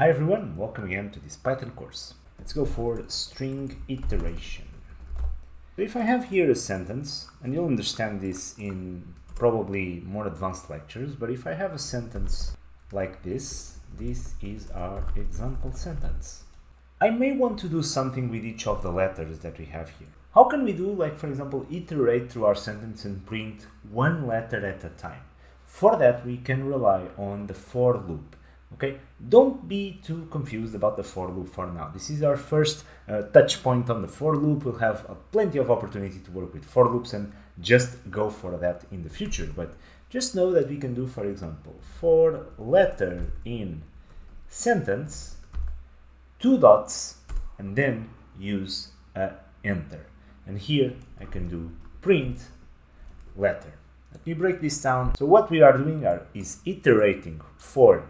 Hi everyone, welcome again to this Python course. Let's go for string iteration. So if I have here a sentence, and you'll understand this in probably more advanced lectures, but if I have a sentence like this is our example sentence. I may want to do something with each of the letters that we have here. How can we do, like for example, iterate through our sentence and print one letter at a time? For that, we can rely on the for loop. Okay, don't be too confused about the for loop for now. This is our first touch point on the for loop. We'll have plenty of opportunity to work with for loops and just go for that in the future. But just know that we can do, for example, for letter in sentence, two dots, and then use a enter. And here I can do print letter. Let me break this down. So what we are doing is iterating for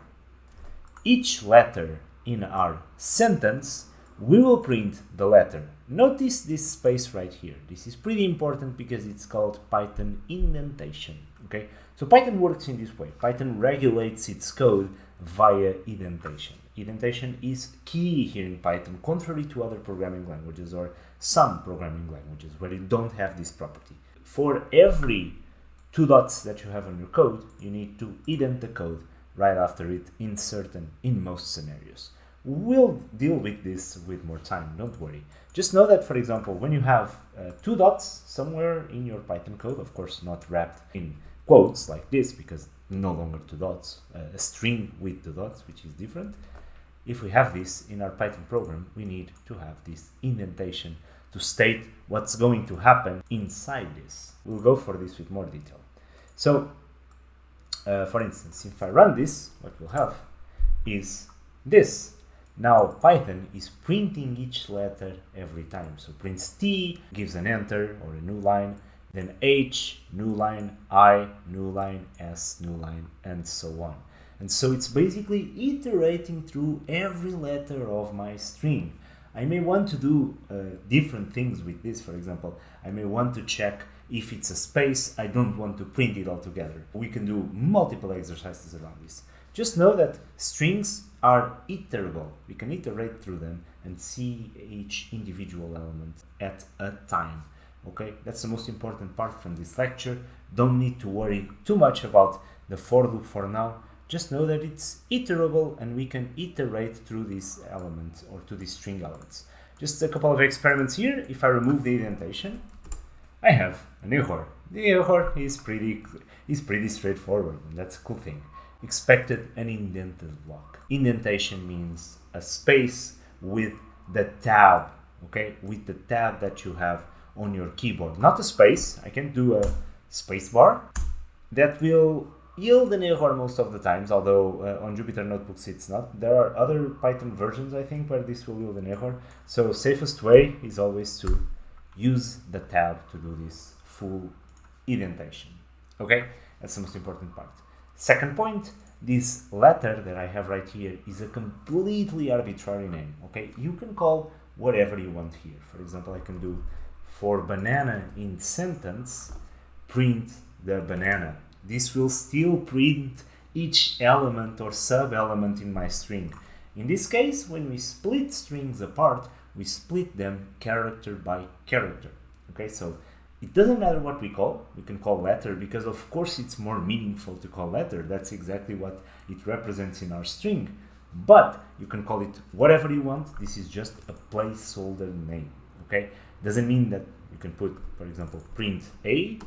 each letter in our sentence. We will print the letter. Notice this space right here. This is pretty important because it's called Python indentation. Okay, so Python works in this way. Python regulates its code via indentation. Indentation is key here in Python, contrary to other programming languages or some programming languages where you don't have this property. For every two dots that you have on your code, you need to indent the code right after it in most scenarios. We'll deal with this with more time, don't worry. Just know that, for example, when you have two dots somewhere in your Python code, of course not wrapped in quotes like this because no longer two dots, a string with two dots, which is different. If we have this in our Python program, we need to have this indentation to state what's going to happen inside this. We'll go for this with more detail. So, for instance, if I run this, what we'll have is this. Now Python is printing each letter every time. So prints T, gives an enter or a new line, then H, new line, I, new line, S, new line, and so on. And so it's basically iterating through every letter of my string. I may want to do different things with this. For example, I may want to check if it's a space. I don't want to print it all together. We can do multiple exercises around this. Just know that strings are iterable. We can iterate through them and see each individual element at a time. Okay, that's the most important part from this lecture. Don't need to worry too much about the for loop for now. Just know that it's iterable and we can iterate through these elements or to these string elements. Just a couple of experiments here. If I remove the indentation, I have an error. The error is pretty straightforward, and that's a cool thing. Expected an indented block. Indentation means a space with the tab, okay? With the tab that you have on your keyboard. Not a space. I can do a space bar. That will yield an error most of the times, although on Jupyter Notebooks it's not. There are other Python versions, I think, where this will yield an error. So safest way is always to use the tab to do this full indentation. Okay, that's the most important part. Second point, this letter that I have right here is a completely arbitrary name. Okay, you can call whatever you want here. For example, I can do for banana in sentence, print the banana. This will still print each element or sub-element in my string. In this case, when we split strings apart, we split them character by character. Okay, so it doesn't matter what we can call letter, because of course it's more meaningful to call letter. That's exactly what it represents in our string. But you can call it whatever you want. This is just a placeholder name. Okay, doesn't mean that you can put, for example, print A.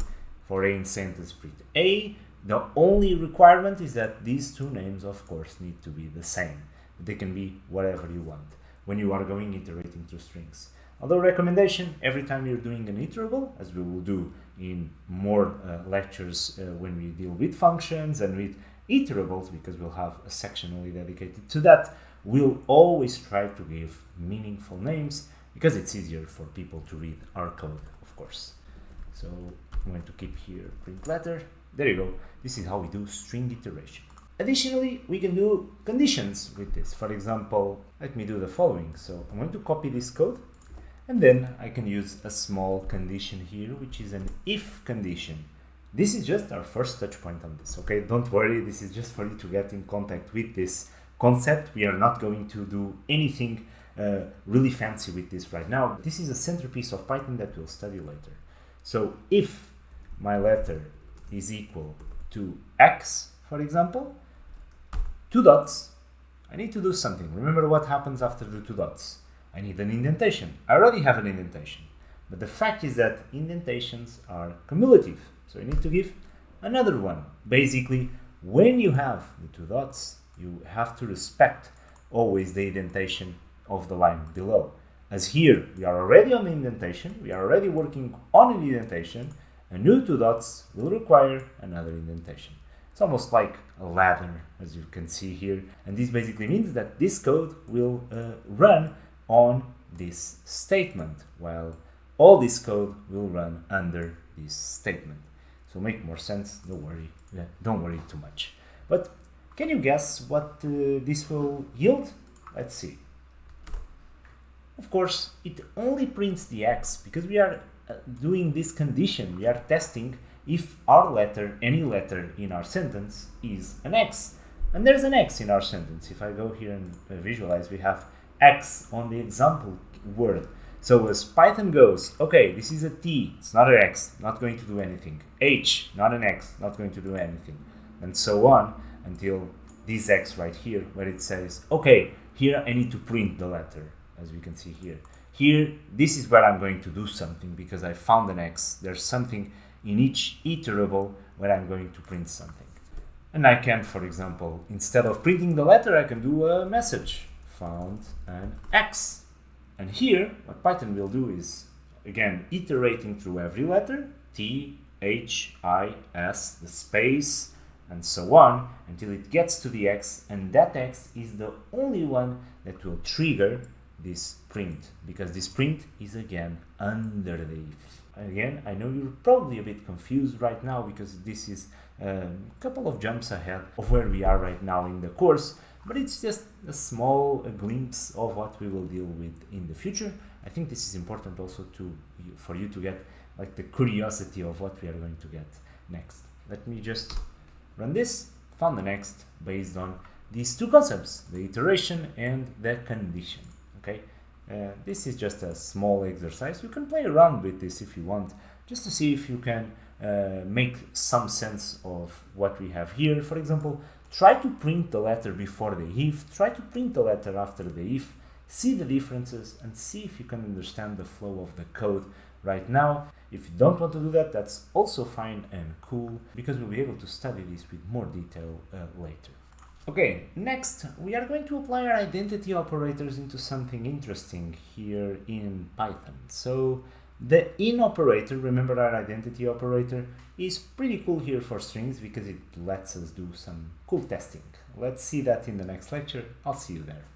For A in sentence, print A. The only requirement is that these two names, of course, need to be the same. They can be whatever you want when you are going iterating through strings. Although recommendation, every time you're doing an iterable, as we will do in more lectures when we deal with functions and with iterables, because we'll have a section only dedicated to that, we'll always try to give meaningful names because it's easier for people to read our code, of course. So I'm going to keep here print letter. There you go. This is how we do string iteration. Additionally, we can do conditions with this. For example, let me do the following. So I'm going to copy this code, and then I can use a small condition here, which is an if condition. This is just our first touch point on this, okay? Don't worry, this is just for you to get in contact with this concept. We are not going to do anything really fancy with this right now. This is a centerpiece of Python that we'll study later. So if my letter is equal to x, for example, two dots, I need to do something. Remember what happens after the two dots. I need an indentation. I already have an indentation. But the fact is that indentations are cumulative. So you need to give another one. Basically, when you have the two dots, you have to respect always the indentation of the line below. As here, we are already on the indentation, we are already working on an indentation, a new two dots will require another indentation. It's almost like a ladder, as you can see here, and this basically means that this code will run on this statement, while all this code will run under this statement. So make more sense, don't worry too much. But can you guess what this will yield? Let's see. Of course, it only prints the x because we are doing this condition. We are testing if our letter, any letter in our sentence, is an x. And there's an x in our sentence. If I go here and visualize, we have x on the example word. So as Python goes, okay, this is a t, it's not an x, not going to do anything. H, not an x, not going to do anything. And so on until this x right here, where it says, okay, here I need to print the letter, as we can see here. Here, this is where I'm going to do something because I found an x. There's something in each iterable where I'm going to print something. And I can, for example, instead of printing the letter, I can do a message, found an x. And here, what Python will do is, again, iterating through every letter, T, H, I, S, the space, and so on, until it gets to the x, and that x is the only one that will trigger this print, because this print is again under the if. Again, I know you're probably a bit confused right now, because this is a couple of jumps ahead of where we are right now in the course, but it's just a small glimpse of what we will deal with in the future. I think this is important also for you to get like the curiosity of what we are going to get next. Let me just run this, found the next based on these two concepts, the iteration and the condition. Okay, this is just a small exercise. You can play around with this if you want, just to see if you can make some sense of what we have here. For example, try to print the letter before the if, try to print the letter after the if, see the differences and see if you can understand the flow of the code right now. If you don't want to do that, that's also fine and cool, because we'll be able to study this with more detail later. Okay, next we are going to apply our identity operators into something interesting here in Python. So the in operator, remember our identity operator, is pretty cool here for strings because it lets us do some cool testing. Let's see that in the next lecture. I'll see you there.